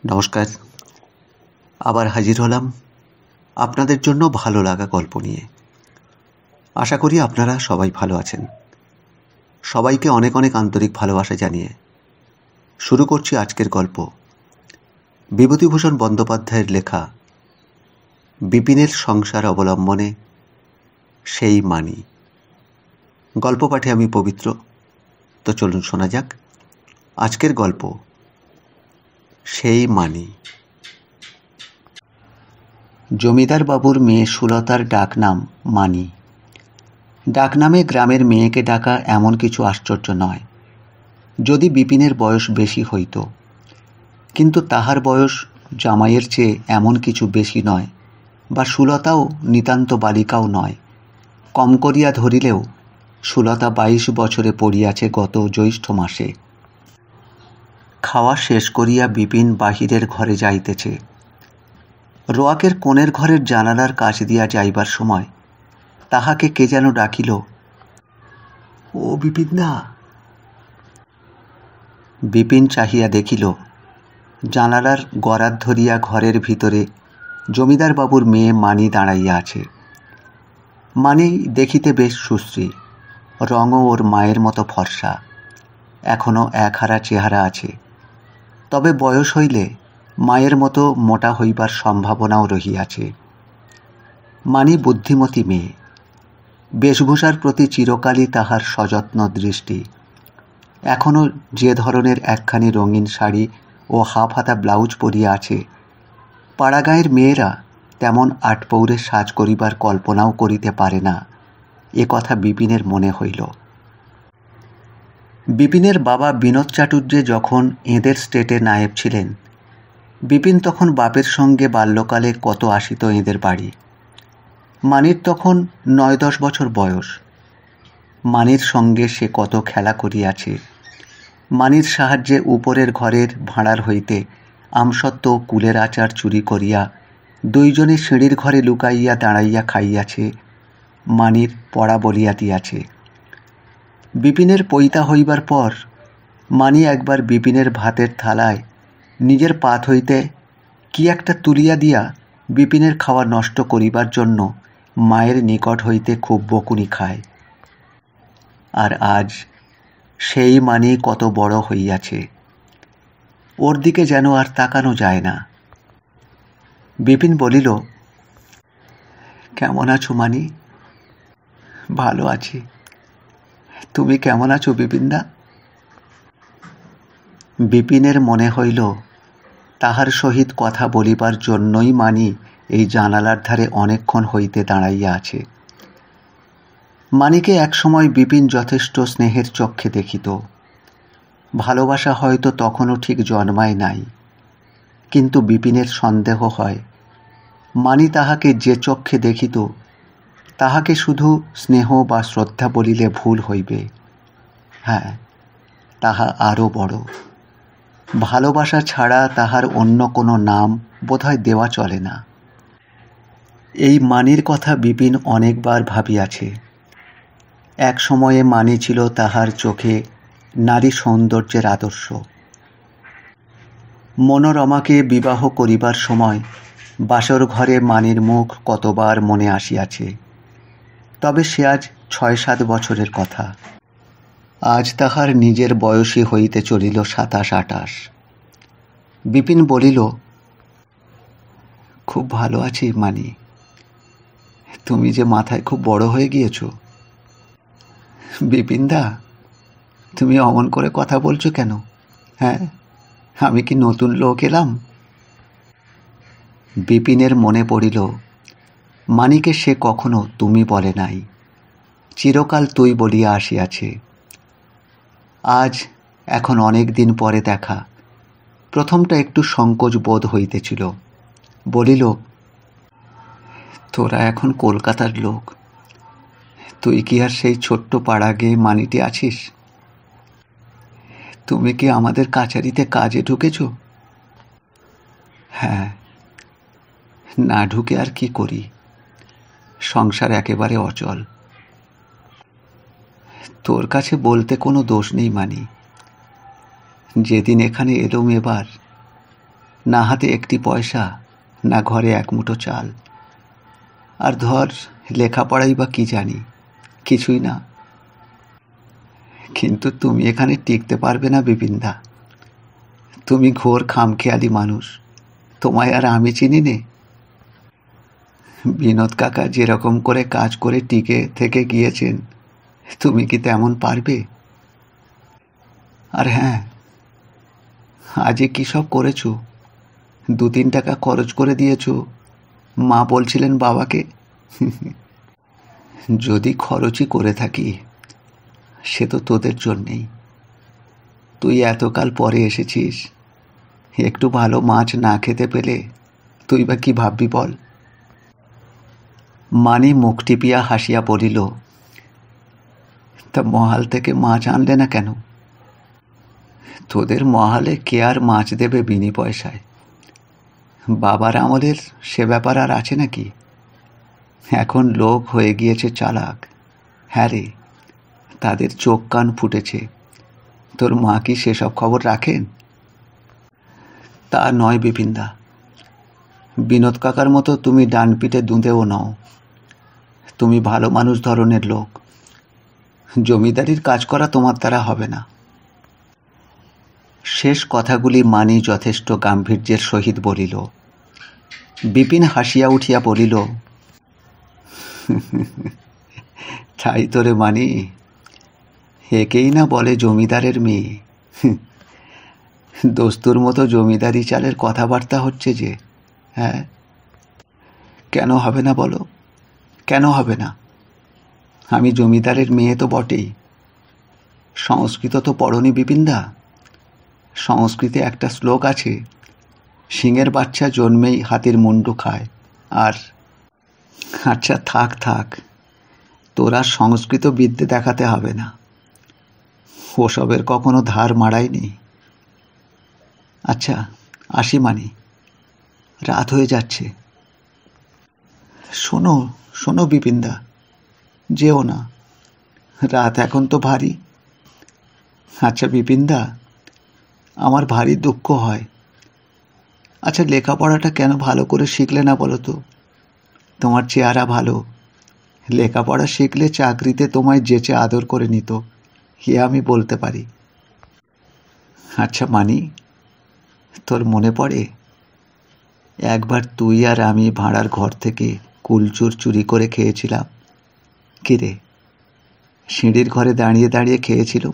নমস্কার। আবার হাজির হলাম আপনাদের জন্য ভালো লাগা গল্প নিয়ে। আশা করি আপনারা সবাই ভালো আছেন। সবাইকে অনেক অনেক আন্তরিক ভালোবাসা জানিয়ে শুরু করছি আজকের গল্প। বিভূতিভূষণ বন্দ্যোপাধ্যায়ের লেখা বিপিনের সংসার অবলম্বনে সেই মানি। গল্প পাঠে আমি পবিত্র। তো চলুন শোনা যাক আজকের গল্প সেই মানি। জমিদার বাবুর মেয়ে সুলতার ডাকনাম মানি। ডাকনামে গ্রামের মেয়েকে ডাকা এমন কিছু আশ্চর্য নয়, যদি বিপিনের বয়স বেশি হইত। কিন্তু তাহার বয়স জামাইয়ের চেয়ে এমন কিছু বেশি নয়, বা সুলতাও নিতান্ত বালিকাও নয়। কম করিয়া ধরিলেও সুলতা 22 বছরে পড়িয়াছে গত জ্যৈষ্ঠ মাসে। খাওয়া শেষ করিয়া বিপিন বাহিরের ঘরে যাইতেছে। রোয়াকের কোণের ঘরের জানালার কাছ দিয়া যাইবার সময় তাহাকে কে যেন ডাকিল, ও বিপিন দা। বিপিন চাহিয়া দেখিল, জানালার গরাদ ধরিয়া ঘরের ভিতরে জমিদার বাবুর মেয়ে মানি দাঁড়াইয়া আছে। মানি দেখিতে বেশ সুশ্রী, রঙও ওর মায়ের মতো ফর্সা, এখনও একহারা চেহারা আছে। তবে বয়স হইলে মায়ের মতো মোটা হইবার সম্ভাবনাও রহিয়াছে। মানি বুদ্ধিমতী মেয়ে, বেশভূষার প্রতি চিরকালই তাহার সযত্ন দৃষ্টি। এখনও যে ধরনের একখানি রঙিন শাড়ি ও হাফ হাতা ব্লাউজ পরিয়া আছে, পাড়াগাঁয়ের মেয়েরা তেমন আটপৌরে সাজ করিবার কল্পনাও করিতে পারে না, এ কথা বিপিনের মনে হইল। বিপিনের বাবা বিনোদ চাটুর্যে যখন এঁদের স্টেটে নায়েব ছিলেন, বিপিন তখন বাপের সঙ্গে বাল্যকালে কত আসিত এঁদের বাড়ি। মানির তখন 9-10 বছর বয়স। মানির সঙ্গে সে কত খেলা করিয়াছে। মানির সাহায্যে উপরের ঘরের ভাঁড়ার হইতে আমসত্ত্ব ও কুলের আচার চুরি করিয়া দুইজনে সিঁড়ির ঘরে লুকাইয়া দাঁড়াইয়া খাইয়াছে। মানির পড়া বলিয়া দিয়াছে। বিপিনের পৈতা হইবার পর মানি একবার বিপিনের ভাতের থালায় নিজের পাত হইতে কি একটা তুলিয়া দিয়া বিপিনের খাওয়া নষ্ট করিবার জন্য মায়ের নিকট হইতে খুব বকুনি খায়। আর আজ সেই মানি কত বড় হইয়াছে, ওর দিকে যেন আর তাকানো যায় না। বিপিন বলিল, কেমন আছো মানি? ভালো আছি। তুমি কেমন আছো বিপিনদা? বিপিনের মনে হইল তাহার সহিত কথা বলিবার জন্যই মানি এই জানালার ধারে অনেকক্ষণ হইতে দাঁড়াইয়া আছে। মানিকে একসময় বিপিন যথেষ্ট স্নেহের চক্ষে দেখিত। ভালোবাসা হয়তো তখনও ঠিক জন্মায় নাই, কিন্তু বিপিনের সন্দেহ হয় মানি তাহাকে যে চক্ষে দেখিত তাহাকে শুধু স্নেহ বা শ্রদ্ধা বলিলে ভুল হইবে। হ্যাঁ, তাহা আরও বড়। ভালোবাসা ছাড়া তাহার অন্য কোনো নাম বোধহয় দেওয়া চলে না। এই মানির কথা বিপিন অনেকবার ভাবিয়াছে। এক সময়ে মানি ছিল তাহার চোখে নারী সৌন্দর্যের আদর্শ। মনোরমাকে বিবাহ করিবার সময় বাসর ঘরে মানির মুখ কতবার মনে আসিয়াছে। তবে সে আজ 6-7 বছরের কথা। আজ তাহার নিজের বয়সী হইতে চলিল 27-28। বিপিন বলিল, খুব ভালো আছি মানি। তুমি যে মাথায় খুব বড় হয়ে গিয়েছ। বিপিনদা, তুমি অমন করে কথা বলছো কেন? হ্যাঁ, আমি কি নতুন লোক এলাম? বিপিনের মনে পড়িল মানিকে সে কখনো তুমি বলে নাই, চিরকাল তুই বলিয়া আসিয়াছে। আজ এখন অনেক দিন পরে দেখা, প্রথমটা একটু সংকোচ বোধ হইতেছিল। বলিল, তোরা এখন কলকাতার লোক, তুই কি আর সেই ছোট্ট পাড়া গিয়ে মানিতে আছিস? তুমি কি আমাদের কাছারিতে কাজে ঢুকেছ? হ্যাঁ, না ঢুকে আর কি করি, সংসার একেবারে অচল। তোর কাছে বলতে কোনো দোষ নেই মানি। যেদিন এখানে এলুম এবার, না হাতে একটি পয়সা, না ঘরে এক মুঠো চাল। আর ধর লেখাপড়াই বা কি জানি, কিছুই না। কিন্তু তুমি এখানে টিকতে পারবে না বিপিনদা। তুমি ঘোর খামখেয়ালি মানুষ, তোমায় আর আমি চিনি নে। বিনোদ কাকা যেরকম করে কাজ করে টিকে থেকে গিয়েছেন, তুমি কি তেমন পারবে? আর হ্যাঁ, আজে কী সব করেছ? 2-3 টাকা খরচ করে দিয়েছ, মা বলছিলেন বাবাকে। যদি খরচই করে থাকি, সে তো তোদের জন্যেই। তুই এতকাল পরে এসেছিস, একটু ভালো মাছ না খেতে পেলে তুই বা কি ভাববি বল? মানি মুখ টিপিয়া হাসিয়া পড়িল, তা মহাল থেকে মাছ আনলে না কেন? তোদের মহালে কে আর মাছ দেবে বিনি পয়সায়? বাবার আমলের সে ব্যাপার আর আছে নাকি? এখন লোক হয়ে গিয়েছে চালাক। হ্যাঁ রে, তাদের চোখ কান ফুটেছে। তোর মা কি সেসব খবর রাখেন? তা নয় বিপিনদা, বিনোদ কাকার মতো তুমি ডান পিঠে দুঁদেও নও। তুমি ভালো মানুষ ধরনের লোক। জমিদারির কাজ করা তোমার দ্বারা হবে না। শেষ কথাগুলি মানি যথেষ্ট গাম্ভীর্যের সহিত বলিল। বিপিন হাসিয়া উঠিয়া বলিল, তাই তোরে মানি, একেই না বলে জমিদারের মেয়ে। দোস্তুর মতো জমিদারি চালের কথাবার্তা হচ্ছে যে। হ্যাঁ, কেন হবে না বলো? কেন হবে না? আমি জমিদারের মেয়ে তো বটেই। সংস্কৃত তো পড়নি বিপিনদা? সংস্কৃতে একটা শ্লোক আছে, সিংহের বাচ্চা জন্মেই হাতির মুন্ডু খায়। আর আচ্ছা থাক থাক, তোরা সংস্কৃত বিদ্যে দেখাতে হবে না, ওসবের কখনো ধার মারায়নি। আচ্ছা আসি মানি, রাত হয়ে যাচ্ছে। শোনো শোনো বিপিনদা, যেও না, রাত এখন তো ভারী। আচ্ছা বিপিনদা, আমার ভারী দুঃখ হয়। আচ্ছা লেখাপড়াটা কেন ভালো করে শিখলে না বলো তো? তোমার চেহারা ভালো, লেখাপড়া শিখলে চাকরিতে তোমায় যেচে আদর করে নিত, এ আমি বলতে পারি। আচ্ছা মানি, তোর মনে পড়ে একবার তুই আর আমি ভাড়ার ঘর থেকে কুলচুর চুরি করে খেয়েছিলাম? কিরে, সিঁড়ির ঘরে দাঁড়িয়ে দাঁড়িয়ে খেয়েছিল?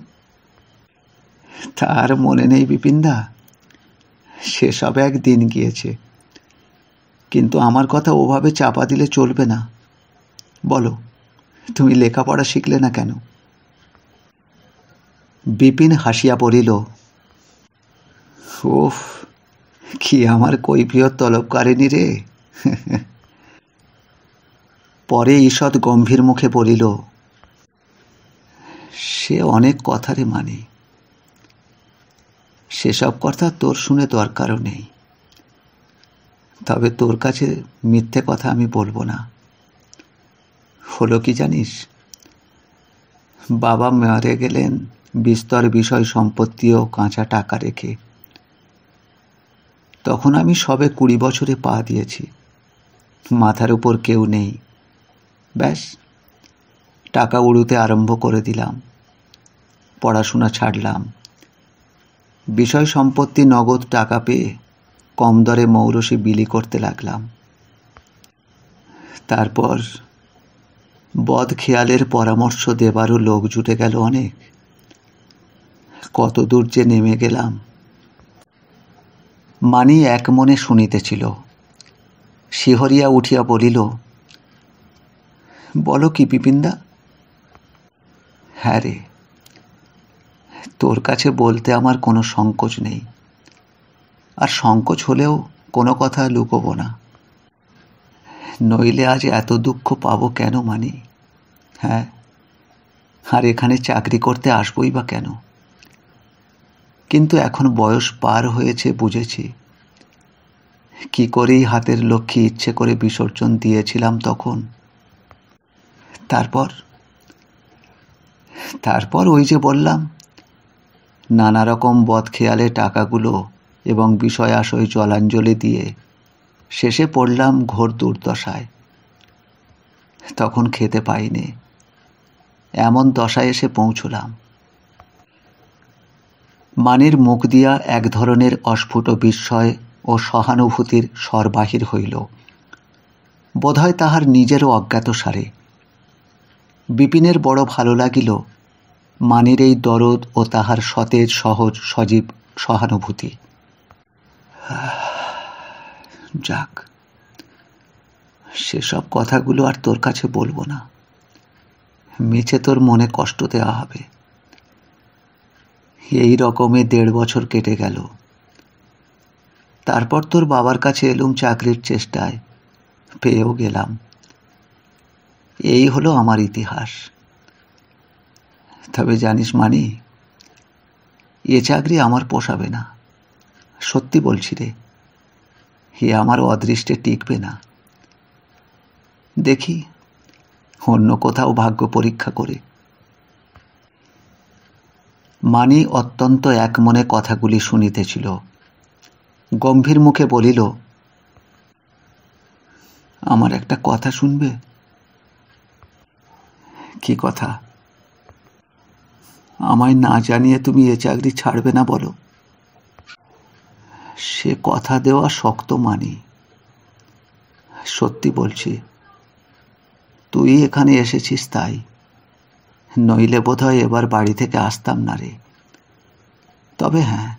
তার মনে নেই বিপিনদা? সেসব একদিন গিয়েছে, কিন্তু আমার কথা ওভাবে চাপা দিলে চলবে না। বলো, তুমি লেখাপড়া শিখলে না কেন? বিপিন হাসিয়া পড়িল, ওফ, কি আমার কৈফিয়ত তলব করেনি রে। পরে ঈষৎ গম্ভীর মুখে বলিল, সে অনেক কথারে মানে, সেসব কথা তোর শুনে দরকারও নেই। তবে তোর কাছে মিথ্যে কথা আমি বলবো না। হলো কি জানিস, বাবা মারা গেলেন বিস্তর বিষয় সম্পত্তি ও কাঁচা টাকা রেখে। তখন আমি সবে 20 বছরে পা দিয়েছি, মাথার উপর কেউ নেই। ব্যাস, টাকা উড়ুতে আরম্ভ করে দিলাম, পড়াশোনা ছাড়লাম। বিষয় সম্পত্তি নগদ টাকা পেয়ে কম দরে মৌরসি বিলি করতে লাগলাম। তারপর বদ খেয়ালের পরামর্শ দেবারও লোক জুটে গেল অনেক। কত দূর যে নেমে গেলাম। মানি এক মনে শুনিতেছিল। শিহরিয়া উঠিয়া বলিল, বলো কি বিপিনদা? হ্যাঁ রে, তোর কাছে বলতে আমার কোনো সংকোচ নেই, আর সংকোচ হলেও কোনো কথা লুকোবো না। নইলে আজ এত দুঃখ পাবো কেন মানি? হ্যাঁ, আর এখানে চাকরি করতে আসবই বা কেন? কিন্তু এখন বয়স পার হয়েছে বুঝেছি, কি করেই হাতের লক্ষ্মী ইচ্ছে করে বিসর্জন দিয়েছিলাম তখন। তারপর ওই যে বললাম, নানা রকম বদখেয়ালে টাকাগুলো এবং বিষয় আশয় জলাঞ্জলি দিয়ে শেষে পড়লাম ঘোর দুর্দশায়। তখন খেতে পাইনি, এমন দশায় এসে পৌঁছলাম। মানির মুখ দিয়া এক ধরনের অস্ফুট বিস্ময় ও সহানুভূতির স্বর বাহির হইল, বোধহয় তাহার নিজেরও অজ্ঞাতসারে। বিপিনের বড় ভালো লাগিল মানির এই দরদ ও তাহার সতেজ সহজ সজীব সহানুভূতি। যাক, সেসব কথাগুলো আর তোর কাছে বলবো না, মিছে তোর মনে কষ্ট দেওয়া হবে। এই রকমে 1.5 বছর কেটে গেল। তারপর তোর বাবার কাছে এলুম চাকরির চেষ্টায়, পেয়েও গেলাম। এই হলো আমার ইতিহাস। তবে জানিস মানি, এ চাকরি আমার পোষাবে না, সত্যি বলছি রে। এ আমার অদৃষ্টে টিকবে না। দেখি অন্য কোথাও ভাগ্য পরীক্ষা করে। মানি অত্যন্ত একমনে কথাগুলি শুনিতেছিল। গম্ভীর মুখে বলিল, আমার একটা কথা শুনবে? কি কথা? আমায় না জানিয়ে তুমি এ চাকরি ছাড়বে না বলো? সে কথা দেওয়া শক্ত মানি, সত্যি বলছি। তুই এখানে এসেছিস তাই, নইলে বোধহয় এবার বাড়ি থেকে আসতাম না রে। তবে হ্যাঁ,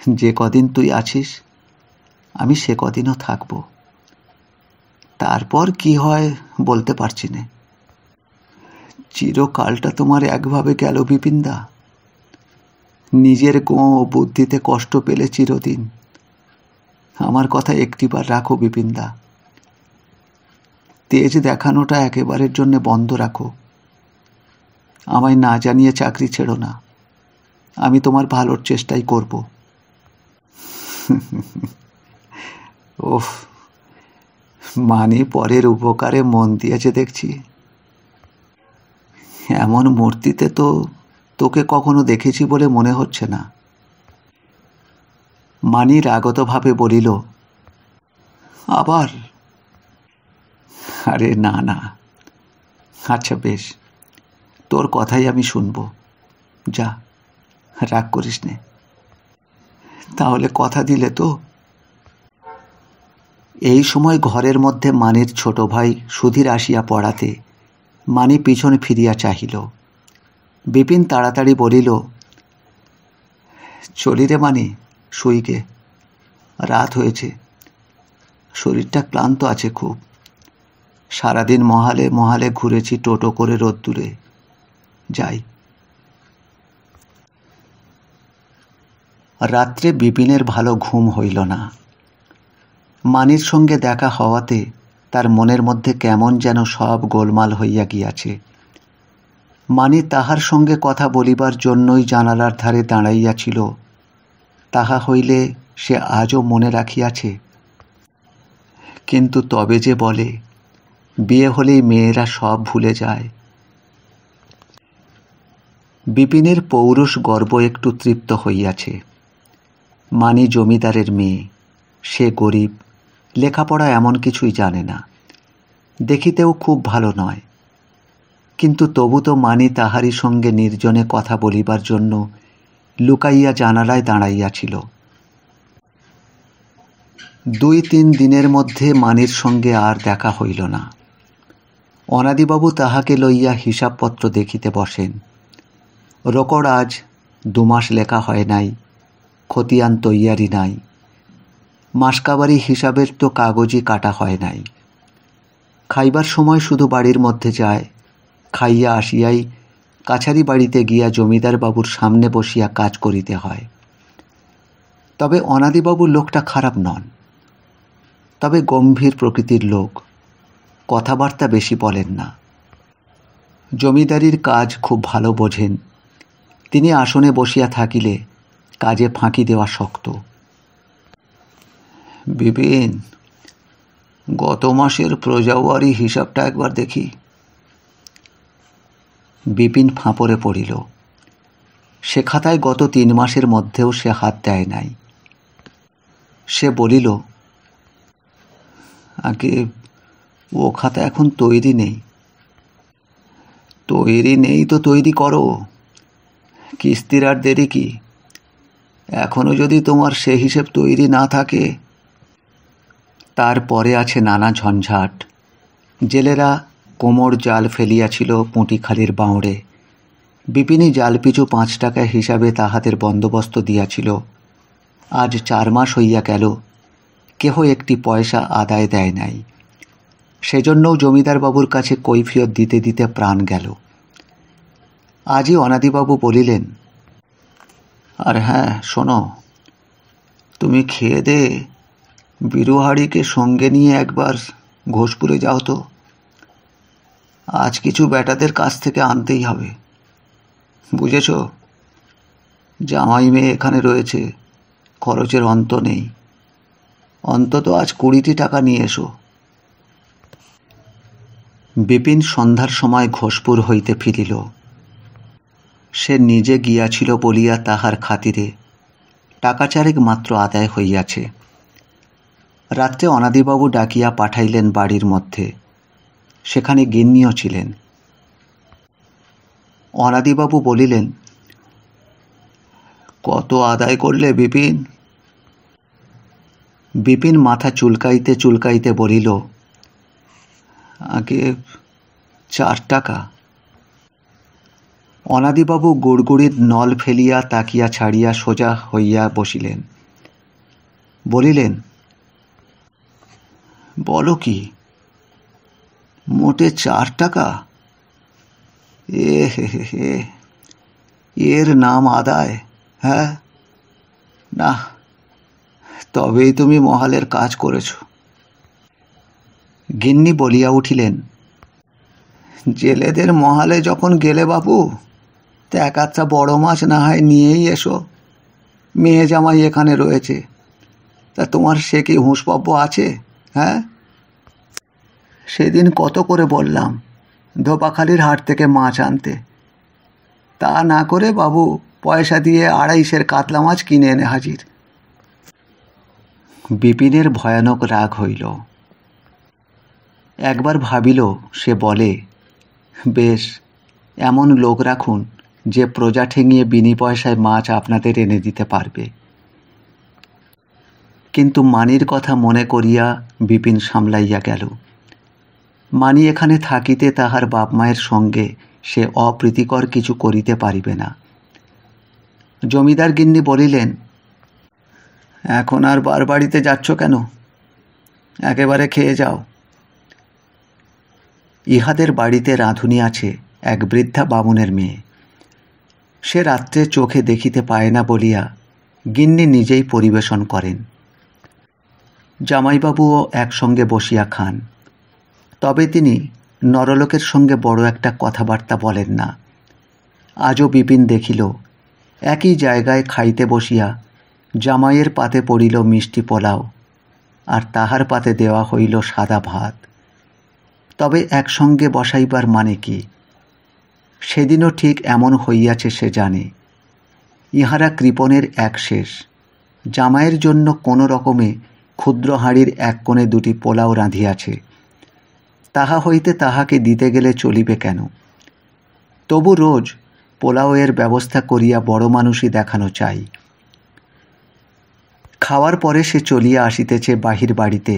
যে কদিন তুই আছিস আমি সে কদিনও থাকব। তারপর কি হয় বলতে পারছি না। চিরকালটা তোমার একভাবে গেল বিপিনদা। নিজের গোঁ ও বুদ্ধিতে কষ্ট পেলে চিরদিন। আমার কথা একটিবার রাখো বিপিনদা। তেজ দেখানোটা একেবারের জন্য বন্ধ রাখো। আমায় না জানিয়ে চাকরি ছেড়ো না। আমি তোমার ভালোর চেষ্টাই করব। ওফ, মানি পরের উপকারে মন দিয়েছে দেখছি। এমন মূর্তিতে তো তোকে কখনো দেখেছি বলে মনে হচ্ছে না। মানি রাগতভাবে বলিল, আবার? আরে না না, আচ্ছা বেশ, তোর কথাই আমি শুনব। যা, রাগ করিস নে। তাহলে কথা দিলে তো? এই সময় ঘরের মধ্যে মানির ছোট ভাই সুধীর আসিয়া পড়াতে মানি পিছনে ফিরিয়া চাহিল। বিপিন তাড়াতাড়ি বলিল, চলি রে মানি, শুইগে, রাত হয়েছে। শরীরটা ক্লান্ত আছে খুব। সারাদিন মহালে মহালে ঘুরেছি টোটো করে রোদ্দুরে। যাই। রাত্রে বিপিনের ভালো ঘুম হইল না। মানির সঙ্গে দেখা হওয়াতে তার মনের মধ্যে কেমন যেন সব গোলমাল হইয়া গিয়াছে। মানি তাহার সঙ্গে কথা বলিবার জন্যই জানালার ধারে দাঁড়াইয়াছিল। তাহা হইলে সে আজও মনে রাখিয়াছে। কিন্তু তবে যে বলে, বিয়ে হলেই মেয়েরা সব ভুলে যায়। বিপিনের পৌরুষ গর্ব একটু তৃপ্ত হইয়াছে। মানি জমিদারের মেয়ে, সে গরিব, লেখাপড়া এমন কিছুই জানে না, দেখিতেও খুব ভালো নয়। কিন্তু তবু তো মানি তাহারই সঙ্গে নির্জনে কথা বলিবার জন্য লুকাইয়া জানালায় দাঁড়াইয়াছিল। 2-3 দিনের মধ্যে মানির সঙ্গে আর দেখা হইল না। অনাদিবাবু তাহাকে লইয়া হিসাবপত্র দেখিতে বসেন। রোকড় আজ 2 মাস লেখা হয় নাই, খতিয়ান তৈয়ারি নাই, মাসকাবারি হিসাবের তো কাগজই কাটা হয় নাই। খাইবার সময় শুধু বাড়ির মধ্যে যায়, খাইয়া আসিয়াই কাছারি বাড়িতে গিয়া জমিদার বাবুর সামনে বসিয়া কাজ করিতে হয়। তবে অনাদিবাবু লোকটা খারাপ নন, তবে গম্ভীর প্রকৃতির লোক, কথাবার্তা বেশি বলেন না। জমিদারির কাজ খুব ভালো বোঝেন। তিনি আসনে বসিয়া থাকিলে কাজে ফাঁকি দেওয়া শক্ত। বিপিন, গত মাসের প্রজাওয়ারি হিসাবটা একবার দেখি। বিপিন ফাঁপড়ে পড়িল। সে খাতায় গত 3 মাসের মধ্যেও সে হাত দেয় নাই। সে বলিল, আগে ও খাতা এখন তৈরি নেই। তৈরি নেই তো তৈরি করো, কিস্তির আর দেরি কি? এখনো যদি তোমার সে হিসেব তৈরি না থাকে। তারপরে আছে নানা ঝঞ্ঝাট। জেলেরা কোমর জাল ফেলিয়াছিল পুঁটিখালির বাঁওড়ে। বিপিনী জাল পিছু 5 টাকা হিসাবে তাহাদের বন্দোবস্ত দিয়াছিল। আজ 4 মাস হইয়া গেল, কেহ একটি পয়সা আদায় দেয় নাই। সেজন্যও জমিদারবাবুর কাছে কৈফিয়ত দিতে দিতে প্রাণ গেল। আজই অনাদিবাবু বলিলেন, আর হ্যাঁ শোনো, তুমি খেয়ে দে বিরুহারিকে সঙ্গে নিয়ে একবার ঘোষপুরে যাও তো। আজ কিছু বেটাদের কাছ থেকে আনতেই হবে, বুঝেছ? জামাই মেয়ে এখানে রয়েছে, খরচের অন্ত নেই। অন্তত আজ 20টি টাকা নিয়ে এসো। বিপিন সন্ধ্যার সময় ঘোষপুর হইতে ফিরিল। সে নিজে গিয়াছিল বলিয়া তাহার খাতিরে টাকা 4 মাত্র আদায় হইয়াছে। রাত্রে অনাদিবাবু ডাকিয়া পাঠাইলেন বাড়ির মধ্যে। সেখানে গিন্নিও ছিলেন। অনাদিবাবু বলিলেন, কত আদায় করলে বিপিন? বিপিন মাথা চুলকাইতে চুলকাইতে বলিল, আগে 4 টাকা। অনাদিবাবু গুড়গুড়ির নল ফেলিয়া তাকিয়া ছাড়িয়া সোজা হইয়া বসিলেন। বলিলেন, বলো কি, মোটে 4 টাকা? এ হে হে হে, এর নাম আদায়? হ্যাঁ, না, তবেই তুমি মহালের কাজ করেছ। গিন্নি বলিয়া উঠিলেন, জেলেদের মহালে যখন গেলে বাবু, তা 1-8টা বড় মাছ না হয় নিয়েই এসো। মেয়ে জামাই এখানে রয়েছে, তা তোমার সে কি হুঁশপব্য আছে? হ্যাঁ, সেদিন কত করে বললাম ধোপাখালির হাট থেকে মাছ আনতে, তা না করে বাবু পয়সা দিয়ে 250-এর কাতলা মাছ কিনে এনে হাজির। বিপিনের ভয়ানক রাগ হইল। একবার ভাবিল, সে বলে, বেশ, এমন লোক রাখুন যে প্রজা ঠেঙিয়ে বিনি পয়সায় মাছ আপনাদের এনে দিতে পারবে। কিন্তু মানির কথা মনে করিয়া বিপিন সামলাইয়া গেল। মানি এখানে থাকিতে তাহার বাপ মায়ের সঙ্গে সে অপ্রীতিকর কিছু করিতে পারিবে না। জমিদার গিন্নি বলিলেন, এখন আর বাড়িতে যাচ্ছ কেন? একেবারে খেয়ে যাও। ইহাদের বাড়িতে রাঁধুনি আছে এক বৃদ্ধা বামুনের মেয়ে। সে রাত্রে চোখে দেখিতে পায় না বলিয়া গিন্নি নিজেই পরিবেশন করেন। জামাইবাবুও একসঙ্গে বসিয়া খান। তবে তিনি নরলোকের সঙ্গে বড় একটা কথাবার্তা বলেন না। আজও বিপিন দেখিল, একই জায়গায় খাইতে বসিয়া জামাইয়ের পাতে পড়িল মিষ্টি পোলাও, আর তাহার পাতে দেওয়া হইল সাদা ভাত। তবে একসঙ্গে বসাইবার মানে কি? সেদিনও ঠিক এমন হইয়াছে সে জানে। ইহারা কৃপণের এক শেষ। জামাইয়ের জন্য কোনো রকমে ক্ষুদ্র হাঁড়ির এক কোণে 2টি পোলাও রাঁধিয়াছে। তাহা হইতে তাহাকে দিতে গেলে চলিবে কেন? তবু রোজ পোলাওয়ের ব্যবস্থা করিয়া বড় মানুষই দেখানো চাই। খাওয়ার পরে সে চলিয়া আসিতেছে বাহির বাড়িতে।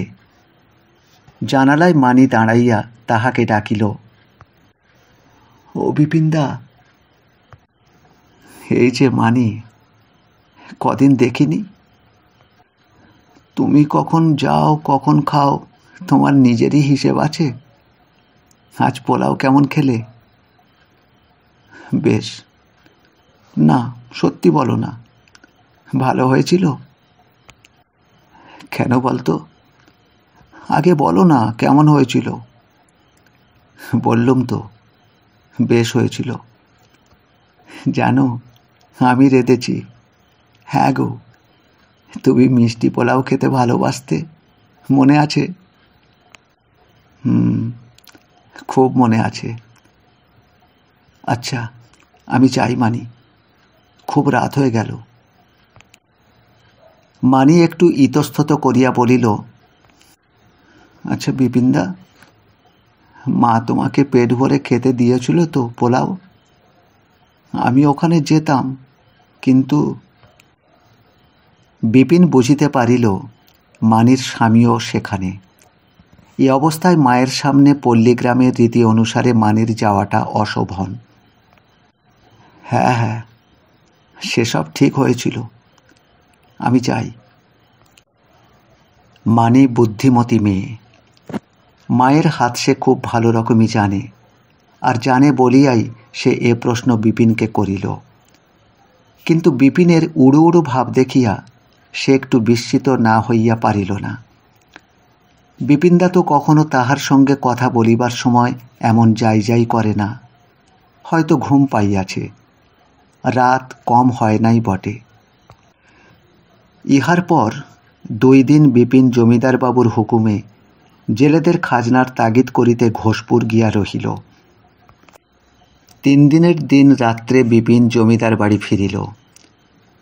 জানালায় মানি দাঁড়াইয়া তাহাকে ডাকিল, ও বিপিনদা। এই যে মানি, কদিন দেখিনি। তুমি কখন যাও কখন খাও তোমার নিজেরই হিসেব আছে। আজ পোলাও কেমন খেলে? বেশ। না, সত্যি বলো না, ভালো হয়েছিল? কেন বলতো? আগে বলো না কেমন হয়েছিল। বললুম তো, বেশ হয়েছিল। জানো, আমি রেঁধেছি। হ্যাঁ গো, তুমি মিষ্টি পোলাও খেতে ভালোবাসতে, মনে আছে? খুব মনে আছে। আচ্ছা, আমি চাই মানি, খুব রাত হয়ে গেল। মানি একটু ইতস্তত করিয়া বলিল, আচ্ছা বিপিনদা, মা তোমাকে পেট ভরে খেতে দিয়েছিল তো পোলাও? আমি ওখানে যেতাম, কিন্তু বিপিন বুঝিতে পারিল মানির স্বামীও সেখানে। এই অবস্থায় মায়ের সামনে পল্লীগ্রামের রীতি অনুসারে মানির যাওয়াটা অশোভন। হ্যাঁ হ্যাঁ, সেসব ঠিক হয়েছিল, আমি যাই। মানি বুদ্ধিমতী মেয়ে, মায়ের হাত সে খুব ভালো রকমই জানে, আর জানে বলিয়াই সে এ প্রশ্ন বিপিনকে করিল। কিন্তু বিপিনের উড়ু উড়ু ভাব দেখিয়া সে একটু বিস্মিত না হইয়া পারিল না। বিপিনদা তো কখনো তাহার সঙ্গে কথা বলিবার সময় এমন যাই যাই করে না। হয়তো ঘুম পাইয়াছে, রাত কম হয় নাই বটে। ইহার পর 2 দিন বিপিন জমিদারবাবুর হুকুমে জেলেদের খাজনার তাগিদ করিতে ঘোষপুর গিয়া রহিল। 3 দিনের দিন রাত্রে বিপিন জমিদার বাড়ি ফিরিল।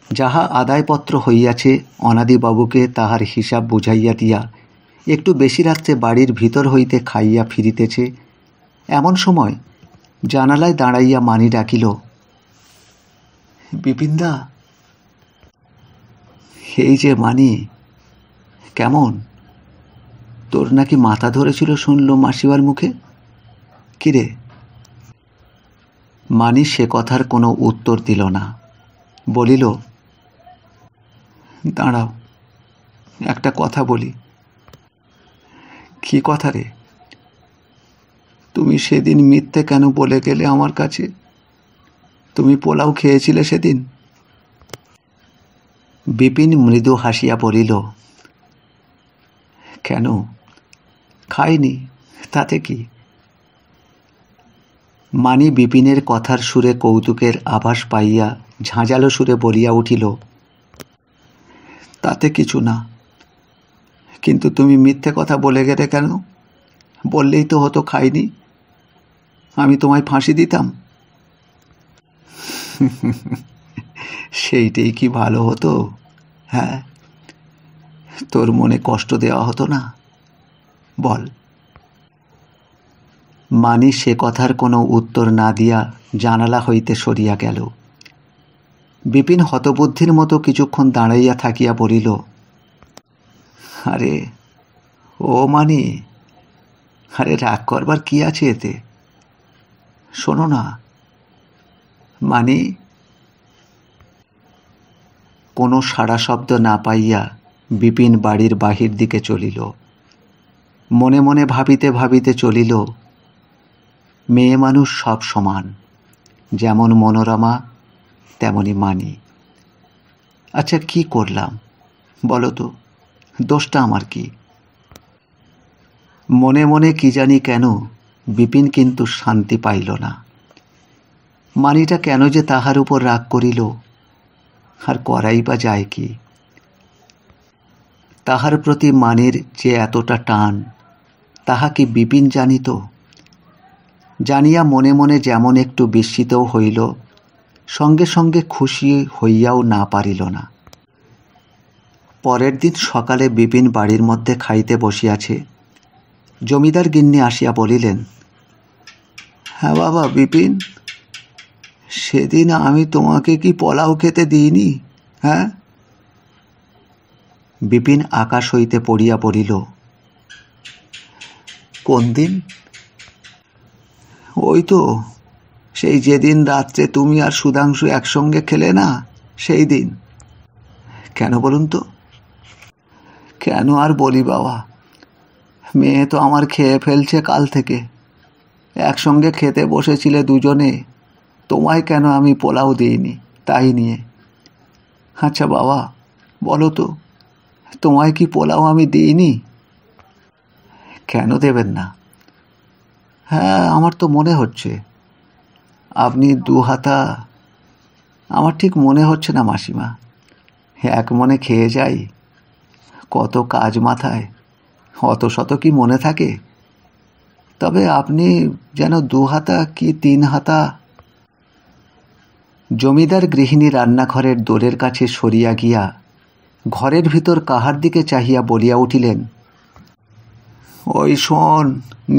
যাহা আদায়পত্র হইয়াছে অনাদিবাবুকে তাহার হিসাব বুঝাইয়া দিয়া একটু বেশি রাত্রে বাড়ির ভিতর হইতে খাইয়া ফিরিতেছে, এমন সময় জানালায় দাঁড়াইয়া মানি ডাকিল, বিপিনদা। এই যে মানি, কেমন? তোর নাকি মাথা ধরেছিল শুনল মাসিমার মুখে। কিরে? মানি সে কথার কোনো উত্তর দিল না, বলিল, দাঁড়াও, একটা কথা বলি। কি কথা রে? তুমি সেদিন মিথ্যে কেন বলে গেলে আমার কাছে? তুমি পোলাও খেয়েছিলে সেদিন? বিপিন মৃদু হাসিয়া বলিল, কেন, খাইনি, তাতে কি? মানি বিপিনের কথার সুরে কৌতুকের আভাস পাইয়া ঝাঁঝালো সুরে বলিয়া উঠিল, তাতে কিছু না, কিন্তু তুমি মিথ্যে কথা বলে গেলে কেন? বললেই তো হতো খাইনি, আমি তোমায় ফাঁসি দিতাম। সেইটাই কি ভালো হতো? হ্যাঁ, তোর মনে কষ্ট দেওয়া হতো না? বল। মানি সে কথার কোনো উত্তর না দিয়া জানালা হইতে সরিয়া গেল। বিপিন হতবুদ্ধির মতো কিছুক্ষণ দাঁড়াইয়া থাকিয়া বলিল, আরে ও মানি, আরে রাগ করবার কি আছে এতে? শোনো না মানি। কোনো সাড়া শব্দ না পাইয়া বিপিন বাড়ির বাহির দিকে চলিল। মনে মনে ভাবিতে ভাবিতে চলিল, মেয়ে মানুষ সব সমান, যেমন মনোরমা তেমনি মানি। আচ্ছা কি করলাম বলো তো, দোষটা আমার কি? মনে মনে কি জানি কেন বিপিন কিন্তু শান্তি পাইল না। মানিটা কেন যে তাহার উপর রাগ করিল, আর করাই বা যায় কি? তাহার প্রতি মানির যে এতটা টান, তাহা কি বিপিন জানিত? জানিয়া মনে মনে যেমন একটু বিস্মিতও হইল, সঙ্গে সঙ্গে খুশি হইয়াও না পারিল না। পরের দিন সকালে বিপিন বাড়ির মধ্যে খাইতে বসিয়াছে। জমিদার গিন্নি আসিয়া বলিলেন, হ্যাঁ বাবা বিপিন, সেদিন আমি তোমাকে কি পোলাও খেতে দিইনি? হ্যাঁ? বিপিন আকাশ হইতে পড়িয়া পড়িল, কোন দিন? ওই তো সেই যেদিন রাত্রে তুমি আর সুধাংশু একসঙ্গে খেলে না, সেই দিন। কেন বলুন তো? কেন আর বলি বাবা, মেয়ে তো আমার খেয়ে ফেলছে কাল থেকে। একসঙ্গে খেতে বসেছিলে দুজনে, তোমায় কেন আমি পোলাও দিইনি তাই নিয়ে। আচ্ছা বাবা বলো তো, তোমায় কি পোলাও আমি দিইনি? কেন দেবেন না? হ্যাঁ, আমার তো মনে হচ্ছে আপনি 2 হাতা। আমার ঠিক মনে হচ্ছে না মাসিমা, এক মনে খেয়ে যাই, কত কাজ মাথায়, অত শত কি মনে থাকে? তবে আপনি যেন 2 হাতা কি 3 হাতা। জমিদার গৃহিণী রান্নাঘরের দোরের কাছে সরিয়া গিয়া ঘরের ভিতর কাহার দিকে চাহিয়া বলিয়া উঠিলেন, ওই শোন,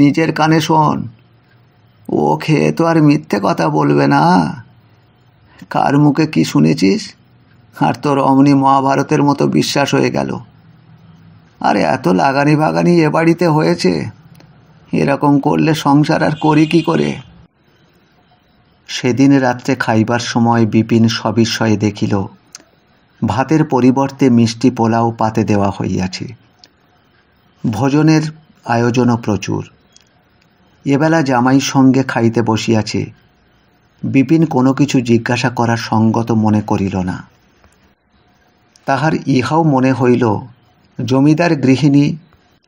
নিজের কানে শোন, ও খেয়ে তো আর মিথ্যে কথা বলবে না। কার মুখে কি শুনেছিস, আর তোর অমনি মহাভারতের মতো বিশ্বাস হয়ে গেল? আরে এত লাগানি বাগানি এ বাড়িতে হয়েছে, এরকম করলে সংসার আর করি কি করে? সেদিন রাত্রে খাইবার সময় বিপিন সবিস্ময়ে দেখিল ভাতের পরিবর্তে মিষ্টি পোলাও পাতে দেওয়া হইয়াছে। ভোজনের আয়োজনও প্রচুর। এবেলা জামাই সঙ্গে খাইতে বসিয়াছে। বিপিন কোনো কিছু জিজ্ঞাসা করার সঙ্গত মনে করিল না। তাহার ইহাও মনে হইল জমিদার গৃহিণী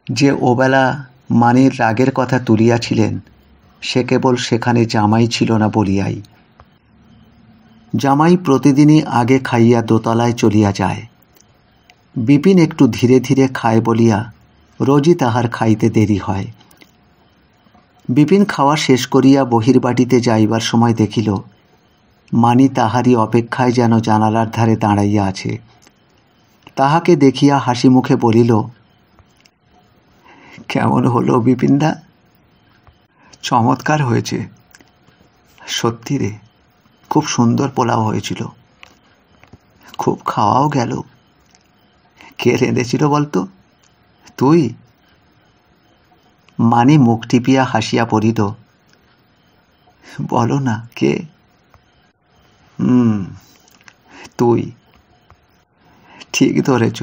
যে ওবেলা মানির রাগের কথা তুলিয়াছিলেন, সে কেবল সেখানে জামাই ছিল না বলিয়াই। জামাই প্রতিদিনই আগে খাইয়া দোতলায় চলিয়া যায়। বিপিন একটু ধীরে ধীরে খায় বলিয়া রোজই তাহার খাইতে দেরি হয়। বিপিন খাওয়া শেষ করিয়া বহির্বাটিতে যাইবার সময় দেখিল মানি তাহারই অপেক্ষায় যেন জানালার ধারে দাঁড়াইয়া আছে। তাহাকে দেখিয়া হাসি মুখে বলিল, কেমন হলো বিপিনদা? চমৎকার হয়েছে। সত্যি রে, খুব সুন্দর পোলাও হয়েছিল, খুব খাওয়াও গেল। কে রেঁধেছিল বলতো? তুই? মানি মুখ টিপিয়া হাসিয়া পড়িল, বলো না কে? তুই। ঠিক ধরেছ।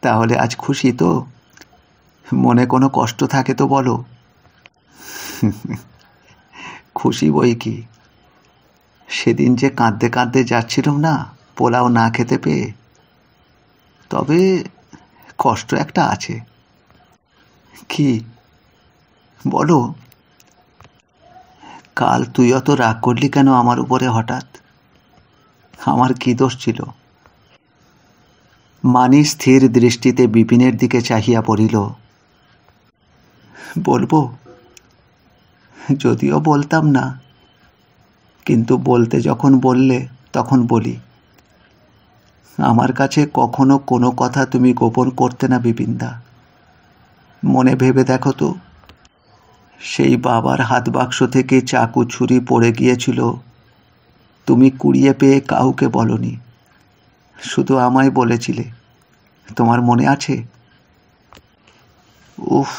তাহলে আজ খুশি তো? মনে কোনো কষ্ট থাকে তো বলো। খুশি বই কি, সেদিন যে কাঁদতে কাঁদতে যাচ্ছিলাম না পোলাও না খেতে পেয়ে। তবে কষ্ট একটা আছে। কি বলো? কাল তুই অত রাগ করলি কেন আমার উপরে হঠাৎ? আমার কি দোষ ছিল? মানি স্থির দৃষ্টিতে বিপিনের দিকে চাহিয়া পড়িল। বলবো? যদিও বলতাম না, কিন্তু বলতে যখন বললে তখন বলি। আমার কাছে কখনো কোনো কথা তুমি গোপন করতে না বিপিনদা। মনে ভেবে দেখো তো, সেই বাবার হাত বাক্স থেকে চাকু ছুরি পড়ে গিয়েছিল, তুমি কুড়িয়ে পেয়ে কাউকে বলনি, শুধু আমায় বলেছিলে। তোমার মনে আছে? উফ,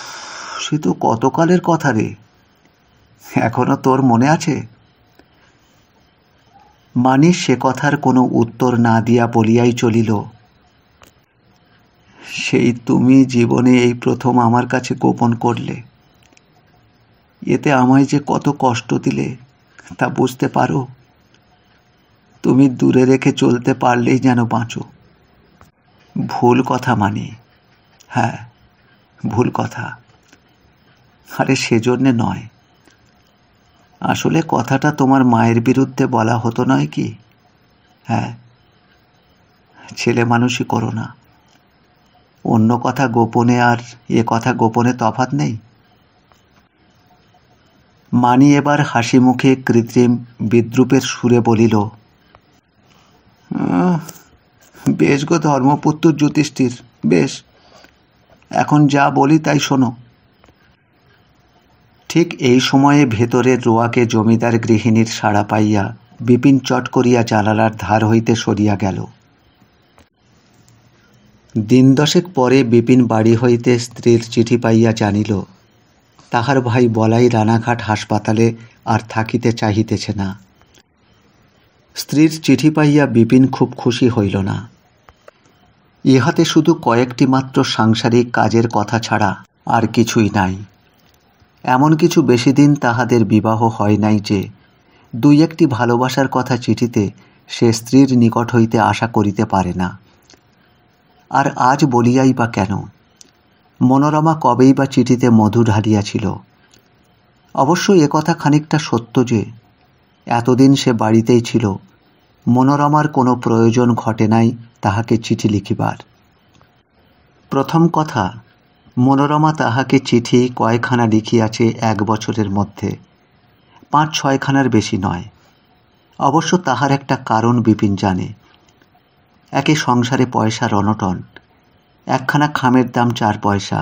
সে তো কতকালের কথা রে। এখনো তোর মনে আছে? মানি সে কথার কোনো উত্তর না দিয়া বলিয়াই চলিল, সেই তুমি জীবনে এই প্রথম আমার কাছে গোপন করলে। এতে আমায় যে কত কষ্ট দিলে তা বুঝতে পারো? তুমি দূরে রেখে চলতে পারলেই যেন বাঁচো। ভুল কথা মানি, হ্যাঁ ভুল কথা। আরে সেজন্যে নয়, আসলে কথাটা তোমার মায়ের বিরুদ্ধে বলা হতো নয় কি? হ্যাঁ, ছেলে মানুষই করো না। অন্য কথা গোপনে আর এ কথা গোপনে তফাৎ নেই। মানি এবার হাসি মুখে কৃত্রিম বিদ্রুপের সুরে বলিল, বেশ গো ধর্মপুত্র যুধিষ্ঠির, বেশ, এখন যা বলি তাই শোনো। ঠিক এই সময়ে ভেতরের রোয়াকে জমিদার গৃহিণীর সাড়া পাইয়া বিপিন চট করিয়া জানালার ধার হইতে সরিয়া গেল। দিন দশেক পরে বিপিন বাড়ি হইতে স্ত্রীর চিঠি পাইয়া জানিল তাহার ভাই বলাই রানাঘাট হাসপাতালে আর থাকিতে চাহিতেছে না। স্ত্রীর চিঠি পাইয়া বিপিন খুব খুশি হইল না। ইহাতে শুধু কয়েকটি মাত্র সাংসারিক কাজের কথা ছাড়া আর কিছুই নাই। এমন কিছু বেশি দিন তাহাদের বিবাহ হয় নাই যে দুই একটি ভালোবাসার কথা চিঠিতে সে স্ত্রীর নিকট হইতে আশা করিতে পারে না। আর আজ বলিয়াই বা কেন? মনোরমা কবেই বা চিঠিতে মধু ঢালিয়াছিল। অবশ্য একথা খানিকটা সত্য যে এতদিন সে বাড়িতেই ছিল, মনোরমার কোনো প্রয়োজন ঘটে নাই তাহাকে চিঠি লিখিবার। প্রথম কথা, মনোরমা তাহাকে চিঠি কয়খানা লিখিয়াছে 1 বছরের মধ্যে, 5-6খানার বেশি নয়। অবশ্য তাহার একটা কারণ বিপিন জানে। একে সংসারে পয়সার অনটন, একখানা খামের দাম 4 পয়সা।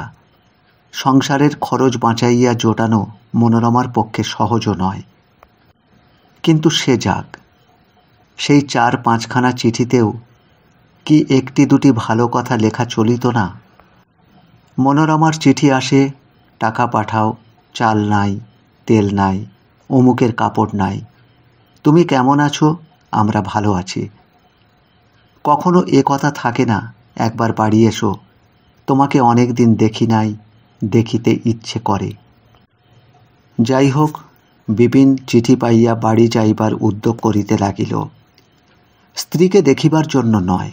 সংসারের খরচ বাঁচাইয়া জোটানো মনোরমার পক্ষে সহজও নয়। কিন্তু সে যাক, সেই 4-5খানা চিঠিতেও কি 1-2টি ভালো কথা লেখা চলিত না? মনোরমার চিঠি আসে, টাকা পাঠাও, চাল নাই, তেল নাই, অমুকের কাপড় নাই, তুমি কেমন আছো? আমরা ভালো আছি। কখনো এ কথা থাকে না, একবার বাড়ি এসো, তোমাকে অনেক দিন দেখি নাই, দেখিতে ইচ্ছে করে। যাই হোক, বিপিন চিঠি পাইয়া বাড়ি যাইবার উদ্যোগ করিতে লাগিল। স্ত্রীকে দেখিবার জন্য নয়,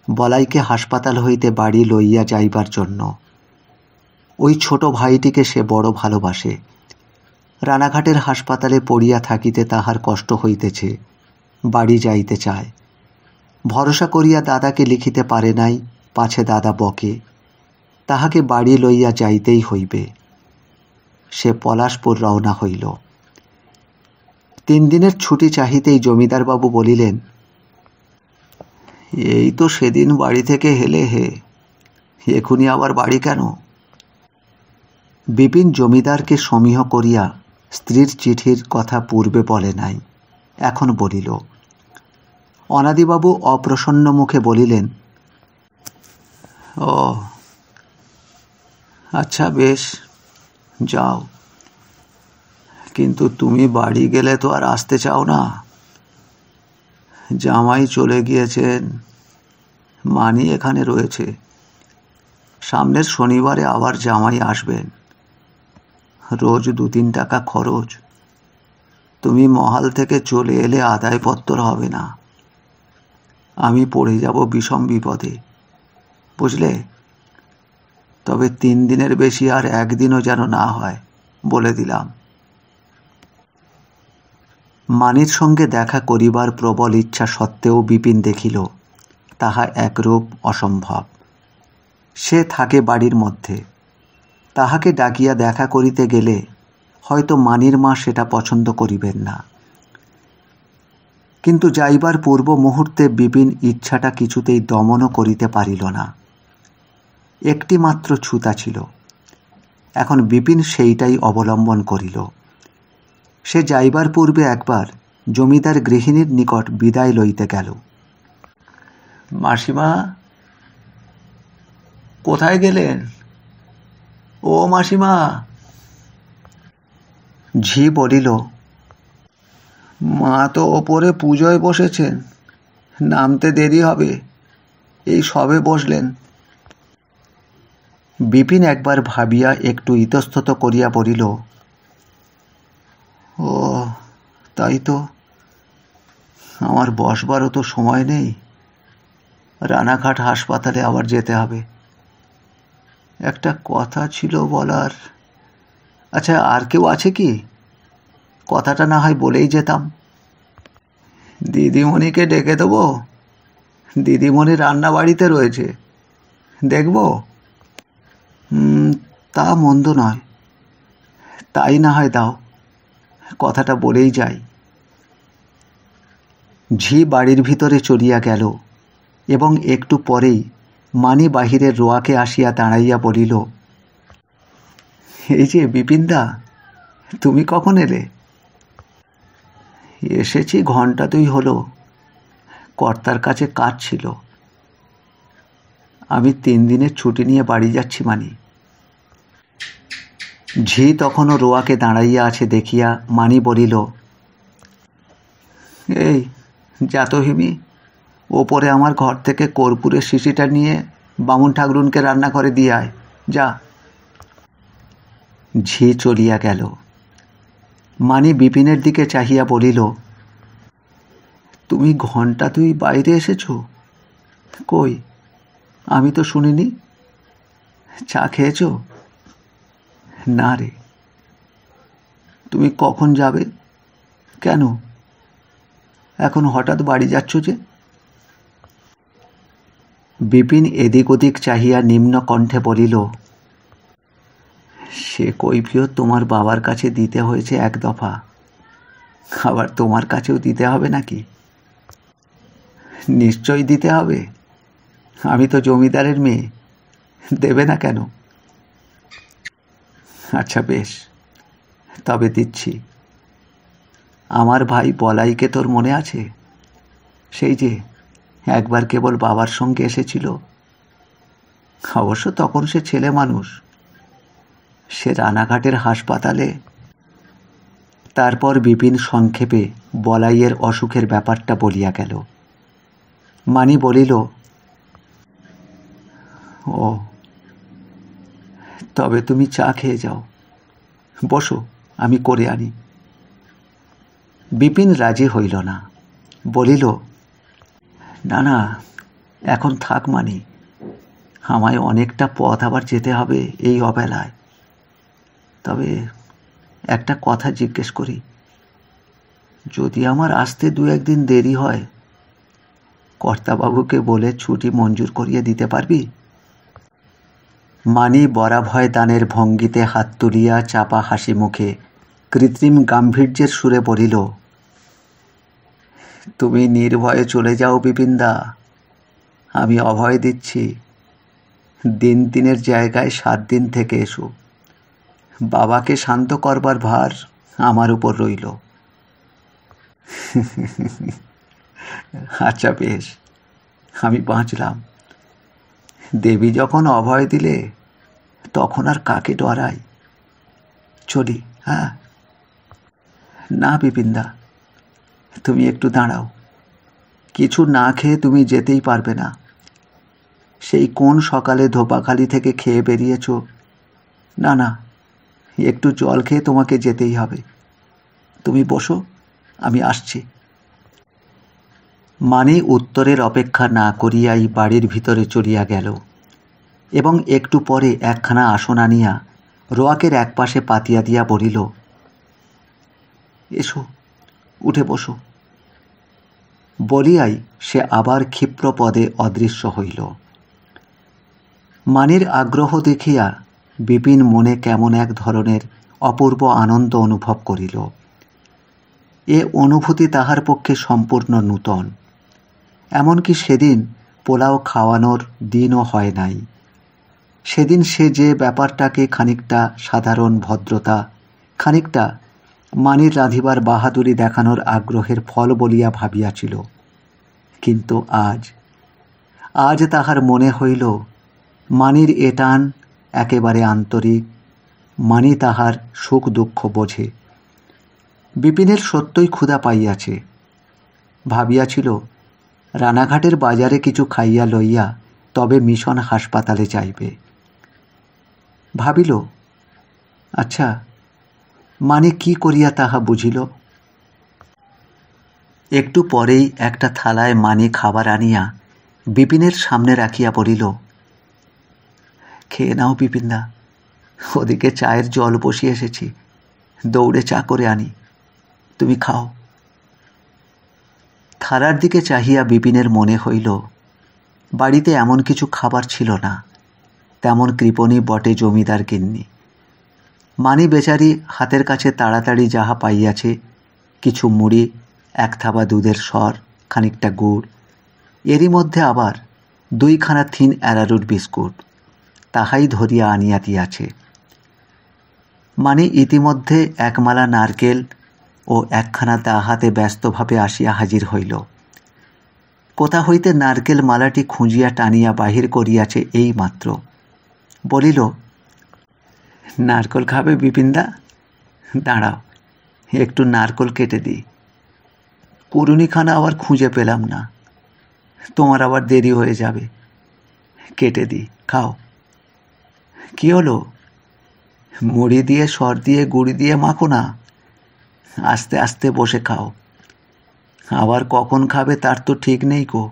বলাইকে হাসপাতাল হইতে বাড়ি লইয়া যাইবার জন্য। ওই ছোট ভাইটিকে সে বড় ভালোবাসে। রানাঘাটের হাসপাতালে পড়িয়া থাকিতে তাহার কষ্ট হইতেছে, বাড়ি যাইতে চায়। ভরসা করিয়া দাদাকে লিখিতে পারে নাই, পাছে দাদা বকে। তাহাকে বাড়ি লইয়া যাইতেই হইবে। সে পলাশপুর রওনা হইল। 3 দিনের ছুটি চাহিতেই জমিদারবাবু বলিলেন, এই তো সেদিন বাড়ি থেকে হেলে হে, এখুনি আবার বাড়ি কেন? বিপিন জমিদারকে সমীহ করিয়া স্ত্রীর চিঠির কথা পূর্বে বলে নাই, এখন বলিল। অনাদিবাবু অপ্রসন্ন মুখে বলিলেন, ও আচ্ছা, বেশ, যাও, কিন্তু তুমি বাড়ি গেলে তো আর আসতে চাও না। জামাই চলে গিয়েছেন, মানি এখানে রয়েছে। সামনের শনিবারে আবার জামাই আসবেন। রোজ 2-3 টাকা খরচ। তুমি মহাল থেকে চলে এলে আদায়পত্র হবে না। আমি পড়ে যাব বিষম বিপদে, বুঝলে? তবে 3 দিনের বেশি আর 1 দিনও যেন না হয়, বলে দিলাম। মানির সঙ্গে দেখা করিবার প্রবল ইচ্ছা সত্ত্বেও বিপিন দেখিল তাহা একরূপ অসম্ভব। সে থাকে বাড়ির মধ্যে। তাহাকে ডাকিয়া দেখা করিতে গেলে হয়তো মানির মা সেটা পছন্দ করিবেন না। কিন্তু যাইবার পূর্ব মুহূর্তে বিপিন ইচ্ছাটা কিছুতেই দমনও করিতে পারিল না। একটি মাত্র ছুতা ছিল, এখন বিপিন সেইটাই অবলম্বন করিল। সে যাইবার পূর্বে একবার জমিদার গৃহিণীর নিকট বিদায় লইতে গেল। মাসিমা, কোথায় গেলেন? ও মাসিমা। ঝি বলিল, মা তো ওপরে পুজোয় বসেছেন, নামতে দেরি হবে, এই সবে বসলেন। বিপিন একবার ভাবিয়া একটু ইতস্তত করিয়া বলিল, ও তাই তো, আমার বসবারও তো সময় নেই, রানাঘাট হাসপাতালে আবার যেতে হবে। একটা কথা ছিল বলার। আচ্ছা, আর কেউ আছে কি? কথাটা না হয় বলেই যেতাম। দিদিমণিকে ডেকে দেবো? দিদিমণি রান্না বাড়িতে রয়েছে, দেখব? তা মন্দ নয়, তাই না হয় দাও, কথাটা বলেই যাই। ঝি বাড়ির ভিতরে চলিয়া গেল এবং একটু পরেই মানি বাহিরের রোয়াকে আসিয়া দাঁড়াইয়া বলিল, এই যে বিপিনদা, তুমি কখন এলে? এসেছি 1-2 ঘণ্টা হলো, কর্তার কাছে কাজ ছিল। আমি 3 দিনের ছুটি নিয়ে বাড়ি যাচ্ছি মানি। ঝি তখনও রোয়াকে দাঁড়াইয়া আছে দেখিয়া মানি বলিল, এই যা তো হিমি, ওপরে আমার ঘর থেকে কর্পূরের শিশিটা নিয়ে বামুন ঠাকরুনকে রান্না করে দিয়ে আয়, যা। ঝি চলিয়া গেল। মানি বিপিনের দিকে চাহিয়া বলিল, তুমি 2 ঘণ্টা বাইরে এসেছ? কই, আমি তো শুনিনি। চা খেয়েছ? না রে। তুমি কখন যাবে? কেন এখন হঠাৎ বাড়ি যাচ্ছ যে? বিপিন এদিক ওদিক চাহিয়া নিম্ন কণ্ঠে বলিল, সে কৈফিয়ত তোমার বাবার কাছে দিতে হয়েছে 1 দফা, আবার তোমার কাছেও দিতে হবে নাকি? নিশ্চয়ই দিতে হবে, আমি তো জমিদারের মেয়ে, দেবে না কেন? আচ্ছা বেশ, তবে দিচ্ছি। আমার ভাই বলাইকে তোর মনে আছে? সেই যে একবার কেবল বাবার সঙ্গে এসেছিল। অবশ্য তখন সে ছেলে মানুষ। সে রানাঘাটের হাসপাতালে। তারপর বিপিন সংক্ষেপে বলাইয়ের অসুখের ব্যাপারটা বলিয়া গেল। মানি বলিল, ও, তবে তুমি চা খেয়ে যাও, বসো, আমি করে আনি। বিপিন রাজি হইল না, বলিল, না না, এখন থাক মানি, আমায় অনেকটা পথ আবার যেতে হবে এই অবেলায়। তবে একটা কথা জিজ্ঞেস করি, যদি আমার আসতে 2-1 দিন দেরি হয়, কর্তাবাবুকে বলে ছুটি মঞ্জুর করিয়ে দিতে পারবি? মানি বরাভয় দানের ভঙ্গিতে হাত তুলিয়া চাপা হাসি মুখে কৃত্রিম গাম্ভীর্যের সুরে বলিল, তুমি নির্ভয়ে চলে যাও বিপিনদা, আমি অভয় দিচ্ছি। 3 জায়গায় 7 দিন থেকে এসো। বাবাকে শান্ত করবার ভার আমার উপর রইল। আচ্ছা বেশ, আমি বাঁচলাম। দেবী যখন অভয় দিলে, তখন আর কাকে ডরাই? চলি। হ্যাঁ। না বিপিনদা, তুমি একটু দাঁড়াও। কিছু না খেয়ে তুমি যেতেই পারবে না। সেই কোন সকালে ধোপাখালি থেকে খেয়ে বেরিয়েছ। না না, একটু জল খেয়ে তোমাকে যেতেই হবে। তুমি বসো, আমি আসছি। মানি উত্তরের অপেক্ষা না করিয়াই বাড়ির ভিতরে চলিয়া গেল এবং একটু পরে একখানা আসন আনিয়া রোয়াকের একপাশে পাতিয়া দিয়া বলিল, এসো, উঠে বসো। বলিয়াই সে আবার ক্ষিপ্র পদে অদৃশ্য হইল। মানির আগ্রহ দেখিয়া বিপিন মনে কেমন এক ধরনের অপূর্ব আনন্দ অনুভব করিল। এ অনুভূতি তাহার পক্ষে সম্পূর্ণ নূতন। এমনকি সেদিন পোলাও খাওয়ানোর দিনও হয় নাই। সেদিন সে যে ব্যাপারটাকে খানিকটা সাধারণ ভদ্রতা, খানিকটা মানির রাঁধিবার বাহাদুরি দেখানোর আগ্রহের ফল বলিয়া ভাবিয়াছিল, কিন্তু আজ তাহার মনে হইল মানির এ টান একেবারে আন্তরিক। মানি তাহার সুখ দুঃখ বোঝে। বিপিনের সত্যই ক্ষুধা পাইয়াছে। ভাবিয়াছিল রানাঘাটের বাজারে কিছু খাইয়া লইয়া তবে মিশন হাসপাতালে যাইবে। ভাবিল, আচ্ছা, মানি কি করিয়া তাহা বুঝিল। একটু পরেই একটা থালায় মানি খাবার আনিয়া বিপিনের সামনে রাখিয়া বলিল, খেয়ে নাও বিপিনদা, ওদিকে চায়ের জল বসিয়ে এসেছি, দৌড়ে চা করে আনি, তুমি খাও। থালার দিকে চাহিয়া বিপিনের মনে হইল বাড়িতে এমন কিছু খাবার ছিল না। তেমন কৃপণী বটে জমিদার গিন্নি। মানি বেচারি হাতের কাছে তাড়াতাড়ি যাহা পাইয়াছে, কিছু মুড়ি, 1 থাবা দুধের সর, খানিকটা গুড়, এরই মধ্যে আবার 2খানা থিন অ্যারারুট বিস্কুট, তাহাই ধরিয়া আনিয়া দিয়াছে। মানি ইতিমধ্যে 1 মালা নারকেল ও 1খানা দা হাতে ব্যস্তভাবে আসিয়া হাজির হইল। কোথা হইতে নারকেল মালাটি খুঁজিয়া টানিয়া বাহির করিয়াছে এই মাত্র। বলিল, নারকেল খাবে বিপিনদা? দাঁড়াও, একটু নারকেল কেটে দিই। কুড়ুনিখানা আবার খুঁজে পেলাম না, তোমার আবার দেরি হয়ে যাবে। কেটে দিই, খাও। কি হলো? মুড়ি দিয়ে, সর দিয়ে, গুড়ি দিয়ে মাখো না, আস্তে আস্তে বসে খাও। আবার কখন খাবে তার তো ঠিক নেই গো।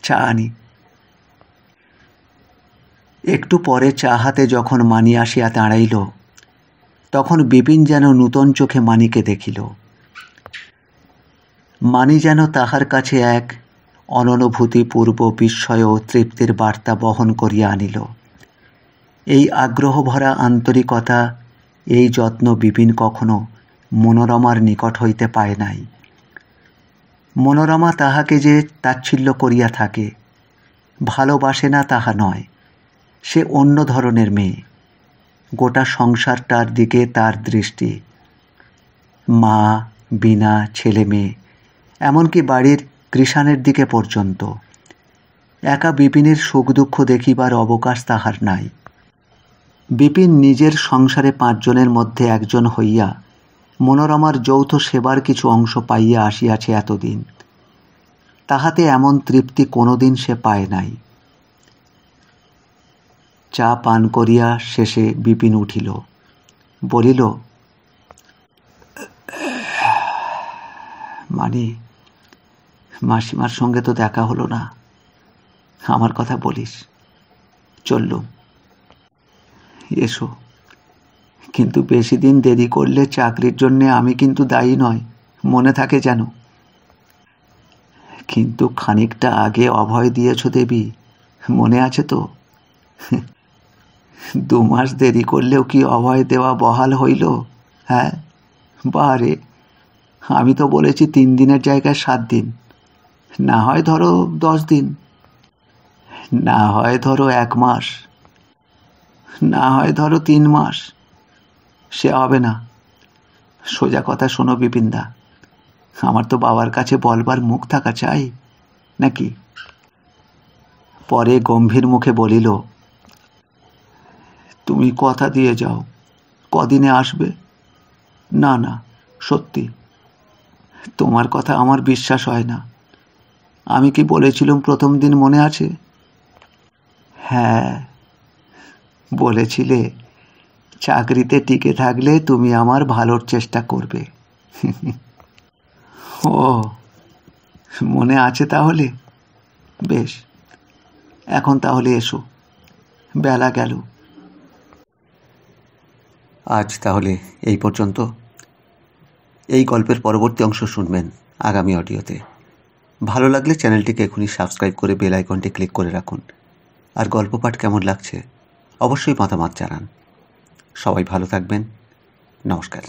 চা আনি। একটু পরে চা হাতে যখন মানি আসিয়া দাঁড়াইল, তখন বিপিন যেন নূতন চোখে মানিকে দেখিল। মানি যেন তাহার কাছে এক অননুভূতিপূর্ব বিস্ময় ও তৃপ্তির বার্তা বহন করিয়া আনিল। এই আগ্রহ ভরা আন্তরিকতা, এই যত্ন বিপিন কখনো মনোরমার নিকট হইতে পায় নাই। মনোরমা তাহাকে যে তাচ্ছিল্য করিয়া থাকে, ভালোবাসে না তাহা নয়, সে অন্য ধরনের মেয়ে। গোটা সংসারটার দিকে তার দৃষ্টি। মা, বিনা, ছেলে মেয়ে, এমনকি বাড়ির কৃষাণের দিকে পর্যন্ত। একা বিপিনের সুখ দুঃখ দেখিবার অবকাশ তাহার নাই। বিপিন নিজের সংসারে 5 জনের মধ্যে একজন হইয়া মনোরমার যৌথ সেবার কিছু অংশ পাইয়া আসিয়াছে এতদিন। তাহাতে এমন তৃপ্তি কোনোদিন সে পায় নাই। চা পান করিয়া শেষে বিপিন উঠিল, বলিল, মানে মাসিমার সঙ্গে তো দেখা হলো না, আমার কথা বলিস। চললুম। এসো, কিন্তু বেশি দিন দেরি করলে চাকরির জন্যে আমি কিন্তু দায়ী নয়, মনে থাকে যেন। কিন্তু খানিকটা আগে অভয় দিয়েছ দেবী, মনে আছে তো? 2 মাস দেরি করলেও কি অভয় দেওয়া বহাল হইল? হ্যাঁ, বারে, আমি তো বলেছি 3 দিনের জায়গায় 7 দিন, না হয় ধরো 10 দিন, না হয় ধরো 1 মাস, না হয় ধরো 3 মাস। সে হবে না। সোজা কথা শোনো বিপিনদা, আমার তো বাবার কাছে বলবার মুখ থাকা চাই নাকি? পরে গম্ভীর মুখে বলিল, তুমি কথা দিয়ে যাও, কদিনে আসবে। না না, সত্যি, তোমার কথা আমার বিশ্বাস হয় না। আমি কি বলেছিলাম প্রথম দিন, মনে আছে? হ্যাঁ, বলেছিলে চাকরিতে টিকে থাকলে তুমি আমার ভালোর চেষ্টা করবে। ও, মনে আছে তাহলে? বেশ, এখন তাহলে এসো, বেলা গেল। আজ তাহলে এই পর্যন্ত। এই গল্পের পরবর্তী অংশ শুনবেন আগামী অডিওতে। ভালো লাগলে চ্যানেলটিকে এখনই সাবস্ক্রাইব করে বেল আইকনটি ক্লিক করে রাখুন। আর গল্প পাঠ কেমন লাগছে অবশ্যই মতামত জানান। সবাই ভালো থাকবেন। নমস্কার।